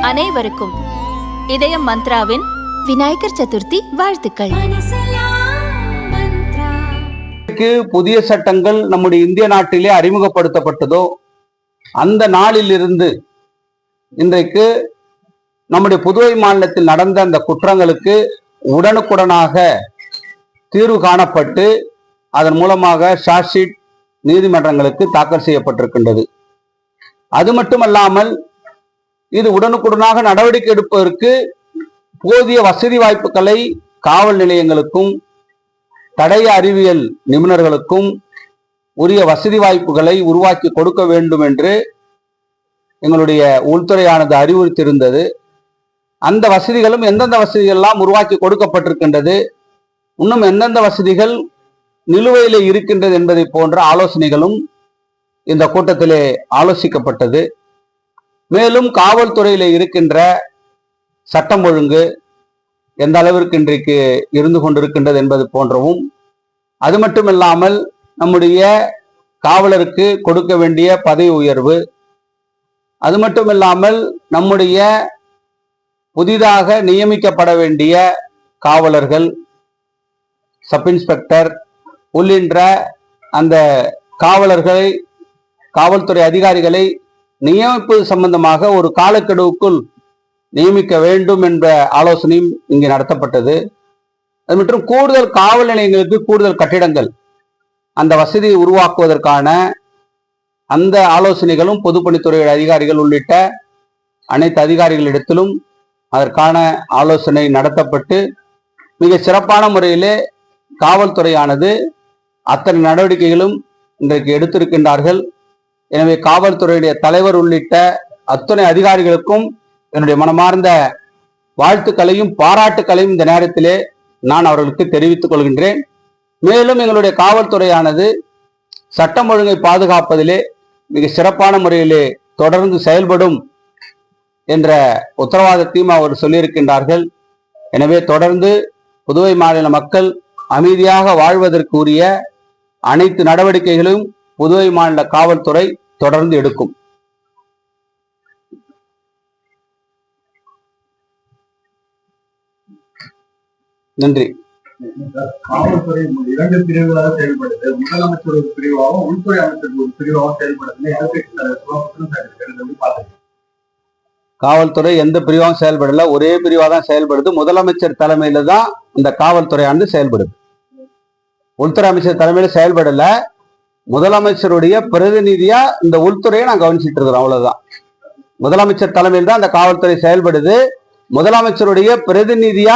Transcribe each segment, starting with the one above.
அனைவருக்கும் இதயம் மந்த்ராவின் விநாயகர் சதுர்த்தி வாழ்த்துக்கள். புதிய சட்டங்கள் நம்முடைய இந்திய நாட்டிலே அறிமுகப்படுத்தப்பட்டதோ அந்த நாளிலிருந்து இன்றைக்கு நம்முடைய புதுவை மாநிலத்தில் நடந்த அந்த குற்றங்களுக்கு உடனுக்குடனாக தீர்வு காணப்பட்டு அதன் மூலமாக சார்ஜ் ஷீட் நீதிமன்றங்களுக்கு தாக்கல் செய்யப்பட்டிருக்கின்றது. அது மட்டுமல்லாமல் இது உடனுக்குடனாக நடவடிக்கை எடுப்பதற்கு போதிய வசதி வாய்ப்புகளை காவல் நிலையங்களுக்கும் தடய அறிவியல் நிபுணர்களுக்கும் உரிய வசதி வாய்ப்புகளை உருவாக்கி கொடுக்க வேண்டும் என்று எங்களுடைய உள்துறையானது அறிவுறுத்தியிருந்தது. அந்த வசதிகளும் எந்தெந்த வசதிகள்லாம் உருவாக்கி கொடுக்கப்பட்டிருக்கின்றது, இன்னும் எந்தெந்த வசதிகள் நிலுவையில் இருக்கின்றது என்பதை போன்ற ஆலோசனைகளும் இந்த கூட்டத்திலே ஆலோசிக்கப்பட்டது. மேலும் காவல்துறையில இருக்கின்ற சட்டம் ஒழுங்கு எந்த அளவிற்கு இன்றைக்கு இருந்து கொண்டிருக்கின்றது என்பது போன்றவும், அது மட்டுமில்லாமல் நம்முடைய காவலருக்கு கொடுக்க வேண்டிய பதவி உயர்வு, அது மட்டுமில்லாமல் நம்முடைய புதிதாக நியமிக்கப்பட வேண்டிய காவலர்கள், சப் இன்ஸ்பெக்டர் உள்ளின்ற அந்த காவல்துறை அதிகாரிகளை நியமிப்பது சம்பந்தமாக ஒரு காலக்கெடுவுக்குள் நியமிக்க வேண்டும் என்ற ஆலோசனையும் இங்கே நடத்தப்பட்டது. அது மற்றும் கூடுதல் காவல் நிலையங்களுக்கு கூடுதல் கட்டிடங்கள் அந்த வசதியை உருவாக்குவதற்கான அந்த ஆலோசனைகளும் பொதுப்பணித்துறை அதிகாரிகள் உள்ளிட்ட அனைத்து அதிகாரிகளிடத்திலும் அதற்கான ஆலோசனை நடத்தப்பட்டு மிக சிறப்பான முறையிலே காவல்துறையானது அத்தனை நடவடிக்கைகளும் இன்றைக்கு எடுத்திருக்கின்றார்கள். எனவே காவல்துறையுடைய தலைவர் உள்ளிட்ட அத்தனை அதிகாரிகளுக்கும் என்னுடைய மனமார்ந்த வாழ்த்துக்களையும் பாராட்டுக்களையும் இந்த நேரத்திலே நான் அவர்களுக்கு தெரிவித்துக் கொள்கின்றேன். மேலும் எங்களுடைய காவல்துறையானது சட்டம் ஒழுங்கை பாதுகாப்பதிலே மிக சிறப்பான முறையிலே தொடர்ந்து செயல்படும் என்ற உத்தரவாதத்தையும் அவர் சொல்லியிருக்கின்றார்கள். எனவே தொடர்ந்து புதுவை மாநில மக்கள் அமைதியாக வாழ்வதற்கு உரிய அனைத்து நடவடிக்கைகளும் புதுவை மாநில காவல்துறை தொடர்ந்து எடுக்கும். நன்றி. காவல்துறை 2 பிரிவுகளாக செயல்படுது. முதலமைச்சர் ஒரு பிரிவாகவும் உள்துறை அமைச்சர் ஒரு பிரிவாகவும் செயல்படுது. காவல்துறை எந்த பிரிவாகவும் செயல்படல, ஒரே பிரிவா தான் செயல்படுது. முதலமைச்சர் தலைமையில தான் இந்த காவல்துறையானது செயல்படுது. உள்துறை அமைச்சர் தலைமையில செயல்படல. முதலமைச்சருடைய பிரதிநிதியா இந்த உள்துறையை நான் கவனிச்சுட்டு இருக்கிறோம், அவ்வளவுதான். முதலமைச்சர் தலைமையில் தான் அந்த காவல்துறை செயல்படுது. முதலமைச்சருடைய பிரதிநிதியா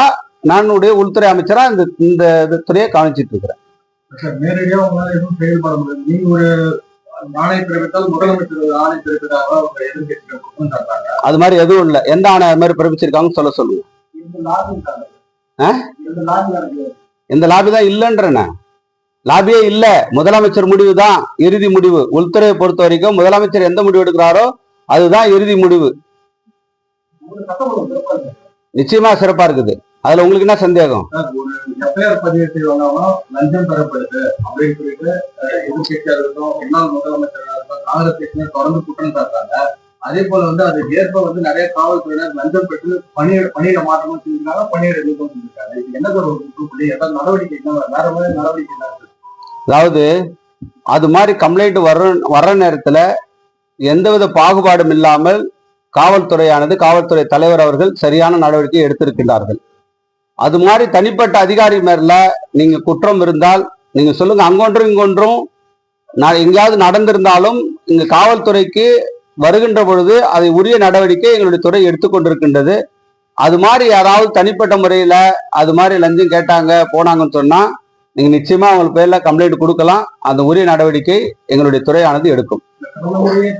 நானுடைய உள்துறை அமைச்சரா இந்த துறையை கவனிச்சுட்டு இருக்கிறேன். நேரடியா உங்களால எதுவும் செயல்பட முடியாது. நீங்க ஒரு ஆணை பிறப்பித்தால் முதலமைச்சர் ஆணை பிறப்பித்தாங்க, அது மாதிரி எதுவும் இல்லை. எந்த ஆணை அது மாதிரி பிறப்பிச்சிருக்காங்கன்னு சொல்லுங்க. இந்த லாபி தான் இல்லைன்றன. லாபியே இல்ல, முதலமைச்சர் முடிவு தான் இறுதி முடிவு. உள்துறையை பொறுத்த வரைக்கும் முதலமைச்சர் எந்த முடிவு எடுக்கிறாரோ அதுதான் இறுதி முடிவு. நிச்சயமா சிறப்பா இருக்குது. அதுல உங்களுக்கு என்ன சந்தேகம்? பதிவு செய்வாங்க லஞ்சம் பெறப்படுது அப்படின்னு சொல்லிட்டு எதிர்கட்சியா இருக்கட்டும், முன்னாள் முதலமைச்சராக இருக்கட்டும், காங்கிரஸ் தொடர்ந்து குற்றம் சாட்டாங்க. அதே போல அது ஏற்ப நிறைய காவல்துறையினர் லஞ்சம் பெற்று பணியிட மாற்றமும் செஞ்சிருக்காங்க, பணியிட நீக்கம் செஞ்சிருக்காங்க. இது என்ன ஒரு குற்றப்படி ஏதாவது நடவடிக்கை வேற மாதிரி நடவடிக்கை? அதாவது அது மாதிரி கம்ப்ளைண்ட் வர்ற நேரத்துல எந்தவித பாகுபாடும் இல்லாமல் காவல்துறையானது, காவல்துறை தலைவர் அவர்கள் சரியான நடவடிக்கை எடுத்திருக்கின்றார்கள். அது மாதிரி தனிப்பட்ட அதிகாரி மேல நீங்க குற்றம் இருந்தால் நீங்க சொல்லுங்க. அங்கொன்றும் இங்கொன்றும் எங்கேயாவது நடந்திருந்தாலும் இங்க காவல்துறைக்கு வருகின்ற பொழுது அதை உரிய நடவடிக்கை எங்களுடைய துறை எடுத்துக்கொண்டிருக்கின்றது. அது மாதிரி யாராவது தனிப்பட்ட முறையில அது மாதிரி லஞ்சம் கேட்டாங்க போனாங்கன்னு சொன்னா நீங்க நிச்சயமா அவங்க பேர்ல கம்ப்ளைண்ட் கொடுக்கலாம். அந்த உரிய நடவடிக்கை எங்களுடைய துறையானது எடுக்கும்.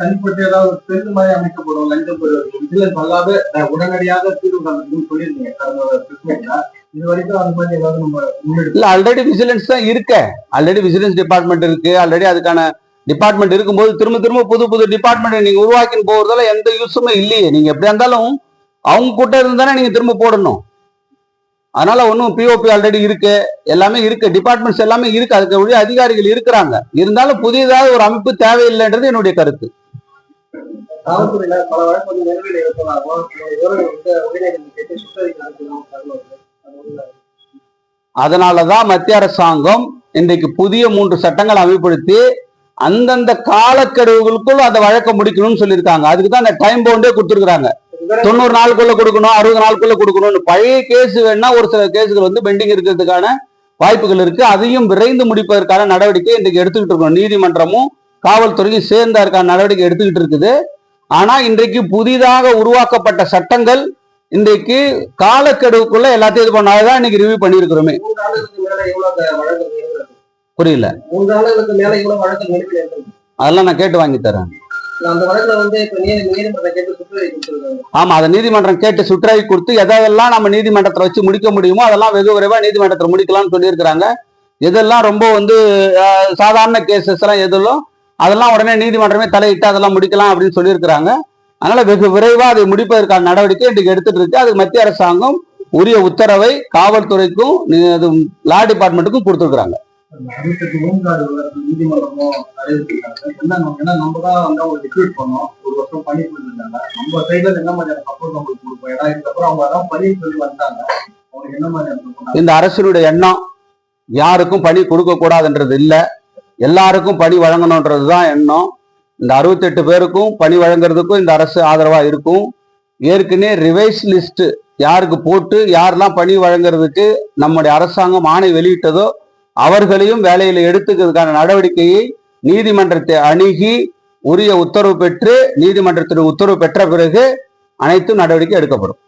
தனிப்பட்ட ஏதாவது பெரு மாதிரி அமைக்கப்படும் லஞ்சம் விஜிலன்ஸ் அல்லாத உடனடியாக தீர்வு காண்பதுன்னு சொல்லியிருந்தீங்க. இது வரைக்கும் அது மாதிரி ஏதாவது நம்ம இல்ல, ஆல்ரெடி விஜிலன்ஸ் தான் இருக்க. ஆல்ரெடி விஜிலன்ஸ் டிபார்ட்மெண்ட் இருக்கு. ஆல்ரெடி அதுக்கான டிபார்ட்மெண்ட் இருக்கும்போது திரும்ப புது டிபார்ட்மெண்ட் நீங்க உருவாக்கின்னு போறதால எந்த யூஸுமே இல்லையே. நீங்க எப்படியா இருந்தாலும் அவங்க கூட்ட இருந்தானே நீங்க திரும்ப போடணும். அதனால ஒன்றும் பிஓபி ஆல்ரெடி இருக்கு, எல்லாமே இருக்கு, டிபார்ட்மெண்ட்ஸ் எல்லாமே இருக்கு, அதுக்கு உரிய அதிகாரிகள் இருக்கிறாங்க. இருந்தாலும் புதியதாக ஒரு அமைப்பு தேவையில்லைன்றது என்னுடைய கருத்து. காவல்துறையில பல வழக்கு வந்து நிலுவையில் இருப்பதாகவும் விவரங்கள் வந்து உயர்நீதிமன்றம் கேட்டு சுற்றறிக்கை அனுப்பணும் தகவல் வருது. அதனாலதான் மத்திய அரசாங்கம் இன்றைக்கு புதிய 3 சட்டங்கள் அமல்படுத்தி அந்தந்த காலக்கெடுவுகளுக்குள் அந்த வழக்கை முடிக்கணும்னு சொல்லியிருக்காங்க. அதுக்கு தான் அந்த டைம் பவுண்டே கொடுத்துருக்காங்க. 90 நாளுக்குள்ள கொடுக்கணும், 60 நாளுக்குள்ள கொடுக்கணும்னு. பழைய கேஸ் வேணா ஒரு சில கேஸுகள் வந்து பெண்டிங் இருக்கிறதுக்கான வாய்ப்புகள் இருக்கு. அதையும் விரைந்து முடிப்பதற்கான நடவடிக்கை இன்றைக்கு எடுத்துக்கிட்டு இருக்கணும். நீதிமன்றமும் காவல்துறையும் சேர்ந்து அதற்கான நடவடிக்கை எடுத்துக்கிட்டு இருக்குது. ஆனா இன்றைக்கு புதிதாக உருவாக்கப்பட்ட சட்டங்கள் இன்றைக்கு காலக்கெடுவுக்குள்ள எல்லாத்தையும் இது பண்ணாதான் இன்னைக்கு ரிவ்யூ பண்ணிருக்கிறோமே. 3 ஆண்டுகளுக்கு மேல எவ்வளவு வழக்கு புரியல. 3 ஆண்டுகளுக்கு மேல இவ்வளவு வழக்கு நிலுவையில் இருக்கு. அதெல்லாம் நான் கேட்டு வாங்கி தரேன். அந்த வழக்குல வந்து இப்ப நீதிமன்றம் கேட்டு சுற்றறிக்கை கொடுத்துருக்காங்க. ஆமா, அதை நீதிமன்றம் கேட்டு சுற்றறிக்கை கொடுத்து எதெல்லாம் நம்ம நீதிமன்றத்துல வச்சு முடிக்க முடியுமோ அதெல்லாம் வெகு விரைவா நீதிமன்றத்தில் முடிக்கலாம்னு சொல்லியிருக்கிறாங்க. எதெல்லாம் ரொம்ப வந்து சாதாரண கேசஸ் எல்லாம் எதுவும் அதெல்லாம் உடனே நீதிமன்றமே தலையிட்டு அதெல்லாம் முடிக்கலாம் அப்படின்னு சொல்லியிருக்கிறாங்க. அதனால வெகு விரைவா அதை முடிப்பதற்கான நடவடிக்கை இன்றைக்கு எடுத்துட்டு இருக்கு. அதுக்கு மத்திய அரசாங்கம் உரிய உத்தரவை காவல்துறைக்கும் லா டிபார்ட்மெண்ட்டுக்கும் கொடுத்துருக்காங்க. நீதிமன்றமும் அறிவிச்சிருக்காங்க. ஏன்னா நம்ம தான் வந்து அவங்க டிக்ரீட் பண்ணோம், 1 வருஷம் பண்ணி கொடுத்துருந்தாங்க. நம்ம சைட்ல என்ன மாதிரியான சப்போர்ட் நம்மளுக்கு கொடுப்போம். ஏன்னா இதுக்கப்புறம் அவங்க அதான் பணின்னு சொல்லி வந்தாங்க. அவங்களுக்கு என்ன மாதிரியான இந்த அரசினுடைய எண்ணம் யாருக்கும் பணி கொடுக்க கூடாதுன்றது இல்லை, எல்லாருக்கும் பணி வழங்கணுன்றதுதான் எண்ணம். இந்த 68 பேருக்கும் பணி வழங்குறதுக்கும் இந்த அரசு ஆதரவா இருக்கும். ஏற்கனவே ரிவைஸ் லிஸ்ட் யாருக்கு போட்டு யாரெல்லாம் பணி வழங்குறதுக்கு நம்முடைய அரசாங்கம் ஆணை வெளியிட்டதோ அவர்களையும் வேலையில எடுத்துக்கிறதுக்கான நடவடிக்கையை நீதிமன்றத்தை அணுகி உரிய உத்தரவு பெற்று நீதிமன்றத்தின் உத்தரவு பெற்ற பிறகு அனைத்தும் நடவடிக்கை எடுக்கப்படும்.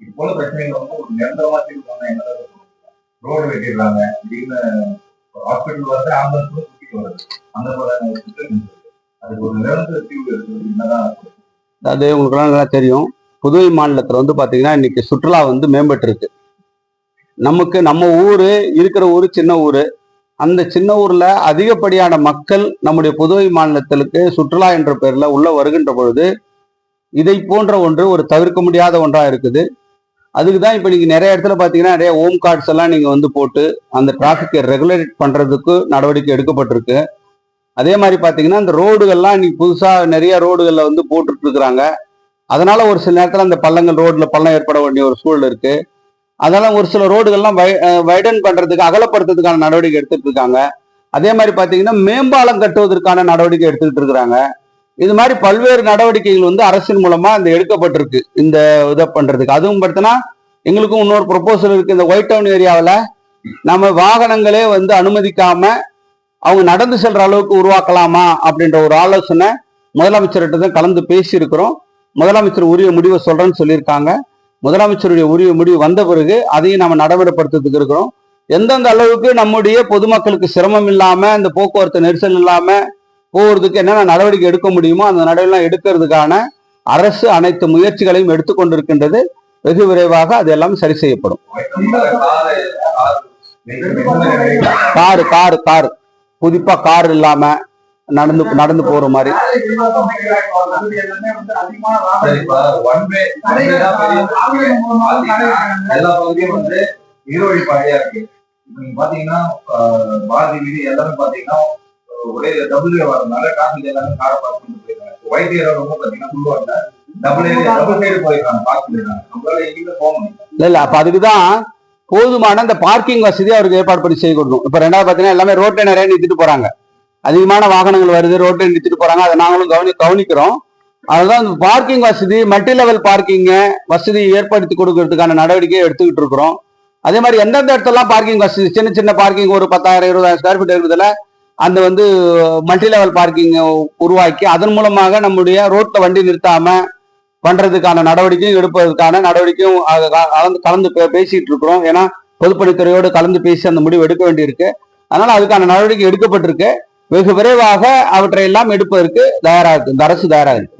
இப்போல பிரச்சனைகள் வந்து ஒரு நிரந்தரமா ரோடு வெட்டிடுறாங்க, திடீர்னு ஹாஸ்பிட்டல் வந்து ஆம்புலன்ஸ் சுத்திட்டு வருது. அந்த அதுக்கு ஒரு நிரந்தர தீர்வு என்னதான்? அது உங்களுக்கு நல்லா தெரியும். புதுவை மாநிலத்துல வந்து பாத்தீங்கன்னா இன்னைக்கு சுற்றுலா வந்து மேம்பட்டு இருக்கு. நமக்கு நம்ம ஊரு இருக்கிற ஊரு சின்ன ஊரு. அந்த சின்ன ஊர்ல அதிகப்படியான மக்கள் நம்முடைய புதுவை மாநிலத்திற்கு சுற்றுலா என்ற பெயர்ல உள்ள வருகின்ற பொழுது இதை போன்ற ஒன்று ஒரு தவிர்க்க முடியாத ஒன்றா இருக்குது. அதுக்கு தான் இப்போ நீங்கள் நிறைய இடத்துல பார்த்தீங்கன்னா நிறைய ஹோம் கார்ட்ஸ் எல்லாம் நீங்கள் வந்து போட்டு அந்த டிராஃபிக்கை ரெகுலேட் பண்ணுறதுக்கு நடவடிக்கை எடுக்கப்பட்டிருக்கு. அதே மாதிரி பார்த்தீங்கன்னா இந்த ரோடுகள்லாம் இன்னைக்கு புதுசாக நிறைய ரோடுகளில் வந்து போட்டுட்டு இருக்கிறாங்க. அதனால ஒரு சில நேரத்தில் அந்த பள்ளங்கள் ரோட்டில் பள்ளம் ஏற்பட வேண்டிய ஒரு சூழல் இருக்கு. அதனால ஒரு சில ரோடுகள்லாம் வைடன் பண்ணுறதுக்கு அகலப்படுத்துறதுக்கான நடவடிக்கை எடுத்துட்டு இருக்காங்க. அதே மாதிரி பார்த்தீங்கன்னா மேம்பாலம் கட்டுவதற்கான நடவடிக்கை எடுத்துக்கிட்டு இருக்கிறாங்க. இது மாதிரி பல்வேறு நடவடிக்கைகள் வந்து அரசின் மூலமா இந்த எடுக்கப்பட்டிருக்கு இந்த இதை பண்றதுக்கு. அதுவும் பார்த்தீங்கன்னா எங்களுக்கும் இன்னொரு ப்ரொபோசல் இருக்கு. இந்த ஒயிட் டவுன் ஏரியாவில் நம்ம வாகனங்களே வந்து அனுமதிக்காம அவங்க நடந்து செல்ற அளவுக்கு உருவாக்கலாமா அப்படின்ற ஒரு ஆலோசனை முதலமைச்சர்கிட்ட தான் கலந்து பேசியிருக்கிறோம். முதலமைச்சர் உரிய முடிவை சொல்றேன்னு சொல்லியிருக்காங்க. முதலமைச்சருடைய உரிய முடிவு வந்த பிறகு அதையும் நம்ம நடைமுறைப்படுத்துறதுக்கு இருக்கிறோம். எந்தெந்த அளவுக்கு நம்முடைய பொதுமக்களுக்கு சிரமம் இல்லாம இந்த போக்குவரத்து நெரிசல் இல்லாம போகிறதுக்கு என்னென்ன நடவடிக்கை எடுக்க முடியுமோ அந்த நடவடிக்கை எடுக்கிறதுக்கான அரசு அனைத்து முயற்சிகளையும் எடுத்துக்கொண்டிருக்கின்றது. வெகு விரைவாக அது எல்லாம் சரி செய்யப்படும். கார் புதிப்பா கார் இல்லாம நடந்து போற மாதிரி எல்லா பகுதியும் வந்து இருவழி பாதையா இருக்கு. நீங்க பாத்தீங்கன்னா பாரதி வீதி எல்லாமே பாத்தீங்கன்னா ஒரே டபுள் வரதுனால டிராபிக் எல்லாமே காரை பார்க் பண்ணிட்டு போயிருக்காங்க. ஒயிட் ஏரியா ரொம்ப பாத்தீங்கன்னா ஃபுல்லுவாங்க டபுள் சைடு போயிருக்காங்க, பார்க் பண்ணிருக்காங்க. நம்மளால எங்கேயுமே போக முடியும். இல்ல அப்ப அதுக்குதான் போதுமான இந்த பார்க்கிங் வசதி அவருக்கு ஏற்பாடு பண்ணி செய்ய கொடுக்கணும். இப்ப ரெண்டாவது பாத்தீங்கன்னா எல்லாமே ரோட்ல நிறைய நிறுத்திட்டு போறாங்க. அதிகமான வாகனங்கள் வருது, ரோட்ல நிறுத்திட்டு போறாங்க. அதை நாங்களும் கவனிக்கிறோம். அதுதான் இந்த பார்க்கிங் வசதி மல்டி லெவல் பார்க்கிங் வசதி ஏற்படுத்தி கொடுக்கறதுக்கான நடவடிக்கையை எடுத்துக்கிட்டு இருக்கிறோம். அதே மாதிரி எந்தெந்த இடத்துலாம் பார்க்கிங் வசதி சின்ன சின்ன பார்க்கிங் ஒரு 10,000 20,000 ஸ்கொயர் ஃபீட் இருக்கிறதுல அந்த வந்து மல்டி லெவல் பார்க்கிங் உருவாக்கி அதன் மூலமாக நம்முடைய ரோட்ல வண்டி நிறுத்தாம பண்றதுக்கான நடவடிக்கையும் எடுப்பதற்கான நடவடிக்கையும் கலந்து பேசிட்டு இருக்கிறோம். ஏன்னா பொதுப்பணித்துறையோடு கலந்து பேசி அந்த முடிவு எடுக்க வேண்டியிருக்கு. அதனால அதுக்கான நடவடிக்கை எடுக்கப்பட்டிருக்கு. வெகு விரைவாக அவற்றை எல்லாம் எடுப்பதற்கு தயாராக இருக்கு இந்த அரசு தயாராக இருக்கு.